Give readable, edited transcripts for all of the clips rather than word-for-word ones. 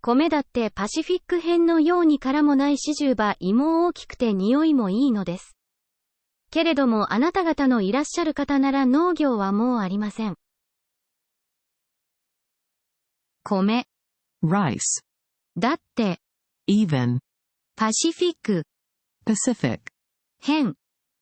米だってパシフィック編のように殻もないし重葉胃も大きくて匂いもいいのです。けれどもあなた方のいらっしゃる方なら農業はもうありません。米。rice. だって。even. パシフィック。Pacific. 編。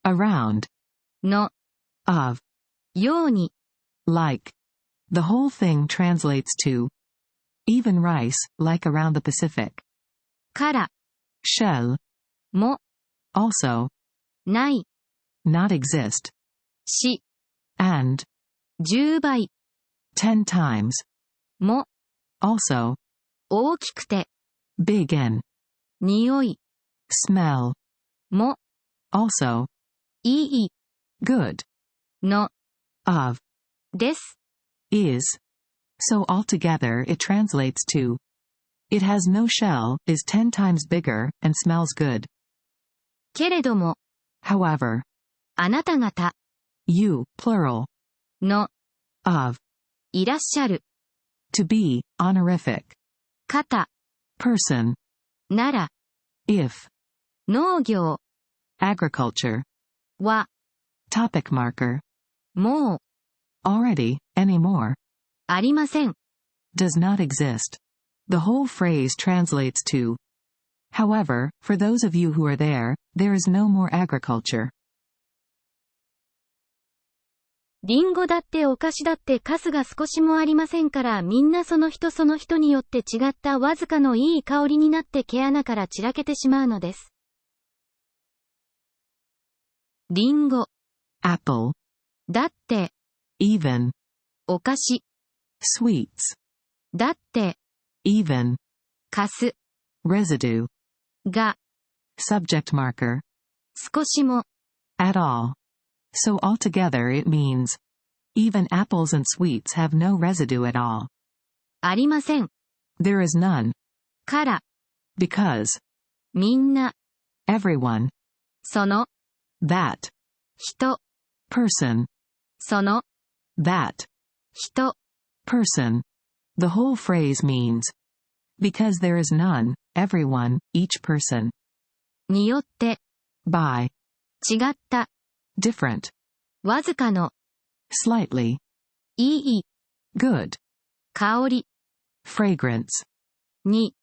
around. の。of. ように。like. The whole thing translates to even rice, like around the Pacific. から。shell. も。also. ない。not exist. し。and. 10倍。10 times. も。also. 大きくて。big in. 匂い。smell. も。also. いい。good. の。of. です。is. So altogether it translates to it has no shell, is 10 times bigger, and smells good. けれども。However. あなた方。you, plural. の。of. いらっしゃる。to be, honorific. 方。person. なら。if. 農業。agriculture. は。topic marker. もう。already, anymore. ありません。does not exist. The whole phrase translates to however, for those of you who are there, there is no more agriculture. リンゴだってお菓子だってカスが少しもありませんからみんなその人によって違ったわずかのいい香りになって毛穴から散らけてしまうのです。リンゴ。apple. だって。even. お菓子。sweets. だって。even. カス。residue. が。subject marker. 少しも。at all. So altogether it means even apples and sweets have no residue at all. ありません。There is none. から。because. みんな。everyone. その。that. 人。person. その。that. 人。person. The whole phrase means because there is none, everyone, each person. によって。by. 違った。different. わずかの。slightly. いい。good. 香り。fragrance. に。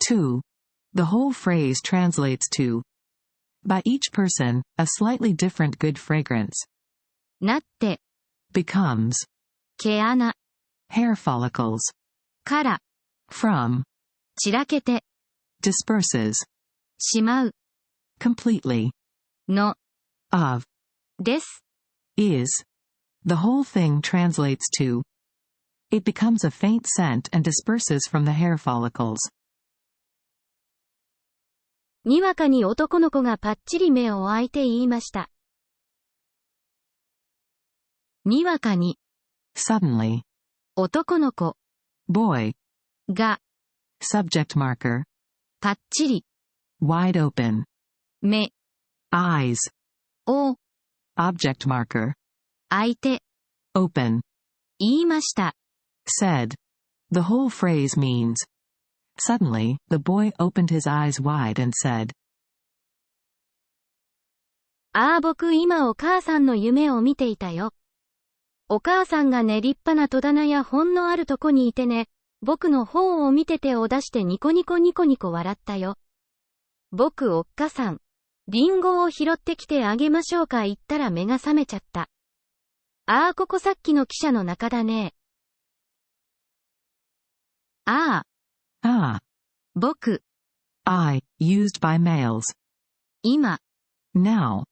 to. The whole phrase translates to by each person, a slightly different good fragrance. なって。becomes. 毛穴。hair follicles. から。from. 散らけて。disperses. しまう。completely. の。of. です。is. The whole thing translates to it becomes a faint scent and disperses from the hair follicles. にわかに男の子がパッチリ目を開いて言いました。にわかに。suddenly. 男の子。boy. が。subject marker. パッチリ。wide open. 目。eyes. を。object marker. 開いて。open. 言いました。said. The whole phrase means suddenly, the boy opened his eyes wide and said, 僕今お母さんの夢を見ていたよ。お母さんがね立派な戸棚や本のあるとこにいてね、僕の本を見て手を出してニコニコニコニコ笑ったよ。僕おっかさん、リンゴを拾ってきてあげましょうか言ったら目が覚めちゃった。ここさっきの記者の中だね。僕。I, used by males. 今。now.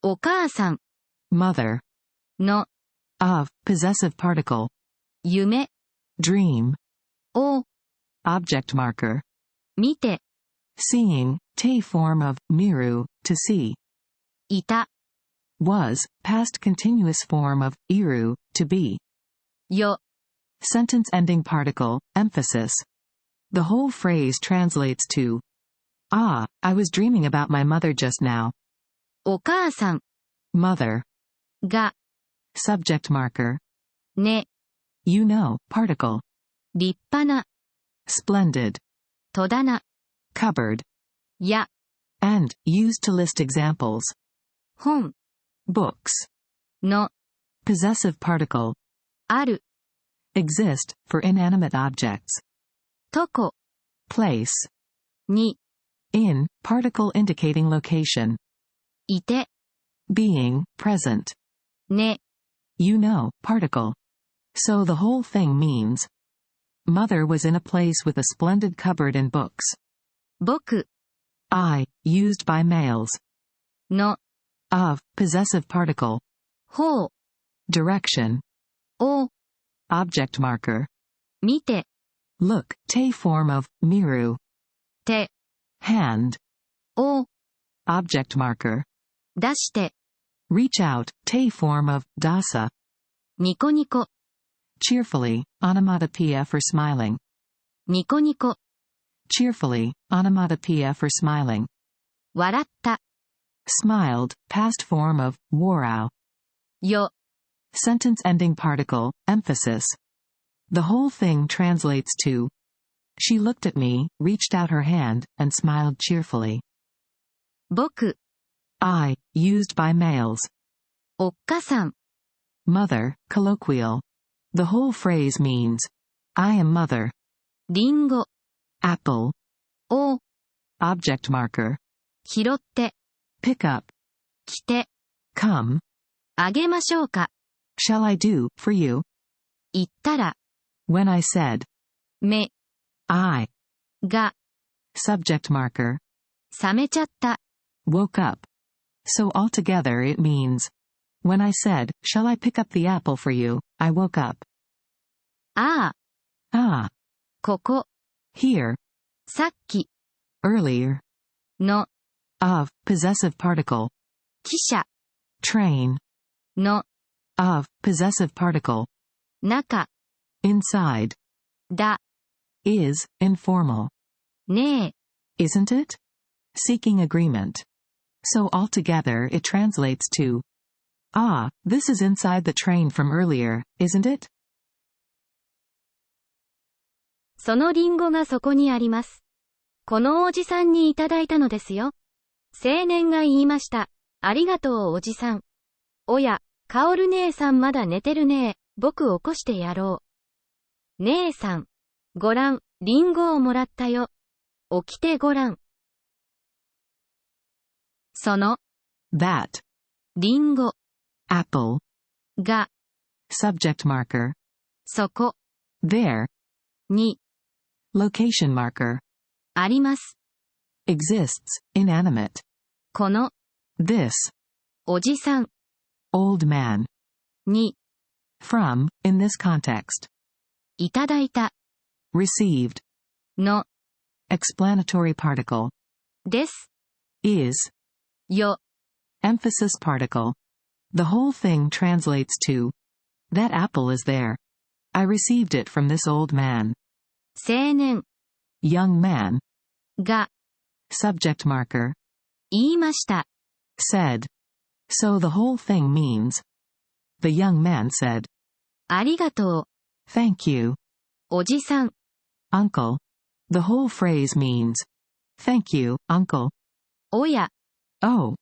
お母さん。mother. の。of, possessive particle. 夢。dream. を。object marker. 見て。seeing, te form of, miru, to see. いた。was, past continuous form of, iru, to be. よ。Sentence ending particle, emphasis. The whole phrase translates to I was dreaming about my mother just now. お母さん。mother. が。subject marker. ね。you know, particle. 立派な。splendid. 戸棚、cupboard, や、and used to list examples. 本、Books. の、Possessive particle. ある、Exist for inanimate objects. とこ、Place. に、In, particle indicating location. いて、Being, present. ね、You know, particle. So the whole thing means, Mother was in a place with a splendid cupboard and books. 僕、I, used by males. の、Of, possessive particle. 方、Direction. を、Object marker. 見て、Look, te form of, miru. 手、Hand. を、Object marker. 出して、Reach out, te form of, dasa. ニコニコ、Cheerfully, onomatopoeia for smiling. ニコニコ、Cheerfully, onomatopoeia for smiling. 笑った、Smiled, past form of, warau. よ、Sentence ending particle, emphasis. The whole thing translates to, She looked at me, reached out her hand, and smiled cheerfully. 僕、I, used by males. おっかさん、 Mother, colloquial. The whole phrase means, I am mother. リンゴ、 Apple. を、 Object marker. 拾って、 Pick up. 来て、 Come. あげましょうか、 Shall I do, for you? 言ったら、 When I said, 目、 I. が、 Subject marker. 冷めちゃった、 Woke up. So altogether it means, When I said, Shall I pick up the apple for you, I woke up. ああ、 Ah. ここ、 Here. さっき、 Earlier. の、 Of, possessive particle. 汽車、 Train. の、 Of, possessive particle. 中、 Inside. だ、 Is, informal. ねえ、 Isn't it? Seeking agreement. So altogether it translates to, Ah, this is inside the train from earlier, isn't it? そのリンゴがそこにあります。このおじさんにいただいたのですよ。青年が言いました。ありがとうおじさん。おや、カオル姉さんまだ寝てるね。僕起こしてやろう。姉さん。ごらん、リンゴをもらったよ。起きてごらん。その、 That. リンゴ、 Apple. が、 Subject marker. そこ、 There. に、 Location marker. あります。 Exists, inanimate. この、 This. おじさん、 Old man. に、 From, in this context. いただいた、 Received. の、 Explanatory particle. です。 Is. よ、 Emphasis particle. The whole thing translates to, That apple is there. I received it from this old man. 青年、 Young man. が、 Subject marker. 言いました。 Said. So the whole thing means, The young man said, ありがとう、 Thank you. おじさん。 Uncle. The whole phrase means, Thank you, uncle. おや、 Oh.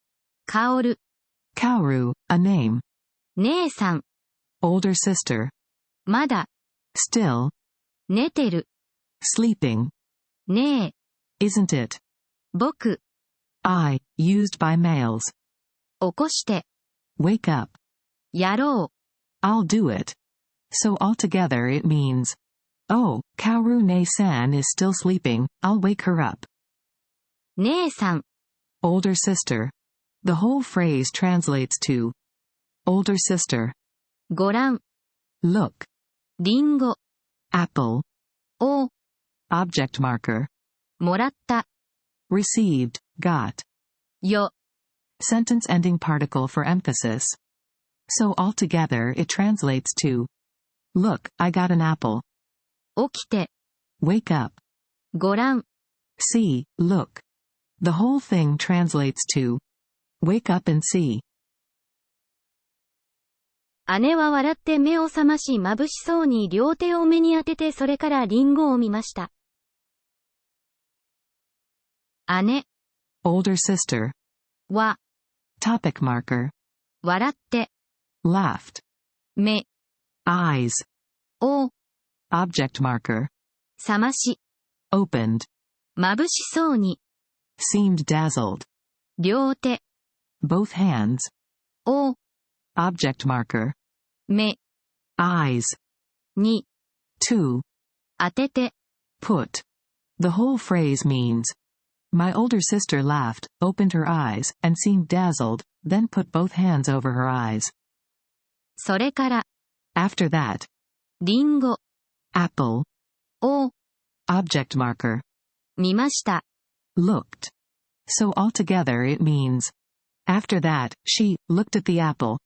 カオル、 Kaoru, a name. 姉さん。 Older sister. まだ、 Still. 寝てる。 Sleeping. ねえ、 Isn't it? 僕、 I, used by males. 起こして、 Wake up. やろ I'll do it. So altogether it means, Oh, Kaoru ne-san is still sleeping, I'll wake her up. う。姉さん、 Older sister. The whole phrase translates to, Older sister. ごらん、 Look. リンゴ、 Apple. を、 Object marker. もらった、 Received, got. よ、 Sentence ending particle for emphasis. So altogether it translates to, Look, I got an apple. 起きて、 Wake up. ごらん。 See, look. The whole thing translates to, Wake up and see. 姉は笑って目を覚まし眩しそうに両手を目に当ててそれからリンゴを見ました。姉 older sister, は topic marker, 笑って laughed, 目 eyes, を object marker, 覚まし opened, 眩しそうに seemed dazzled, 両手 both hands, を object marker, 目 eyes, に to, 当てて put. The whole phrase means, my older sister laughed, opened her eyes, and seemed dazzled, then put both hands over her eyes. それから After that, リンゴ apple, を object marker, 見ました looked. So altogether it means, after that, she looked at the apple,